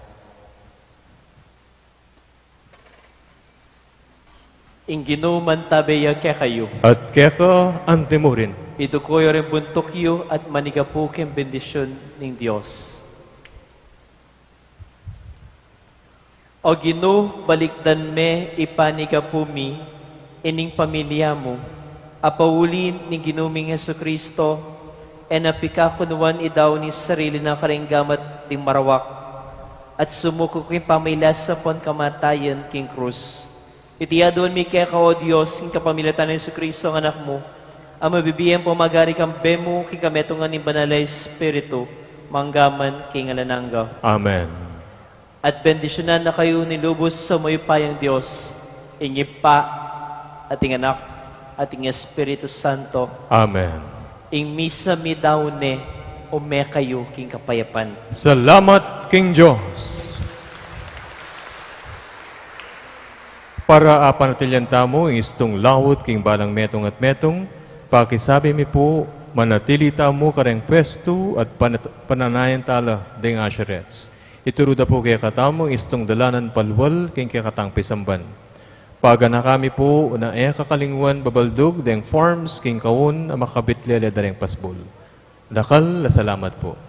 Inginuman tabeya kayo. At keka antemurin. Ito ko yung buntukyo at manigapuking bendisyon ng Diyos. O Gino, balikdan me ipanigapumi ining pamilya mo, apawulin ni Ginuming Jesucristo, e napikakunuan idaw ni sarili na karinggamat ding marawak, at sumuko king pamilas sa pon kamatayan king krus. Itiyadon mi kaya ka, O Diyos, king kapamilatan ni Jesucristo ang anak mo, ang mabibiyan po magari kang bemo king kametungan ni Banalay Espiritu, manggaman king alanangga. Amen. At bendisyonan na kayo nilubos sa mayupayang Diyos, ingipa, ating anak, ating Espiritu Santo. Amen. Ing misa mi daw ne, ume kayo king kapayapan. Salamat King Diyos. Para apanatilyan tamo, istong lawot king balang metong at metong, pakisabi mi po, manatili tamo kareng pwesto at pananayan tala ding asherets. Ituruda po kaya katamo, istong dalanan palwal king kaya katang Pisamban. Paga na kami po na kakalingwan babaldog deng forms king kawon ang makabitlele dareng pasbol. Dakal, salamat po.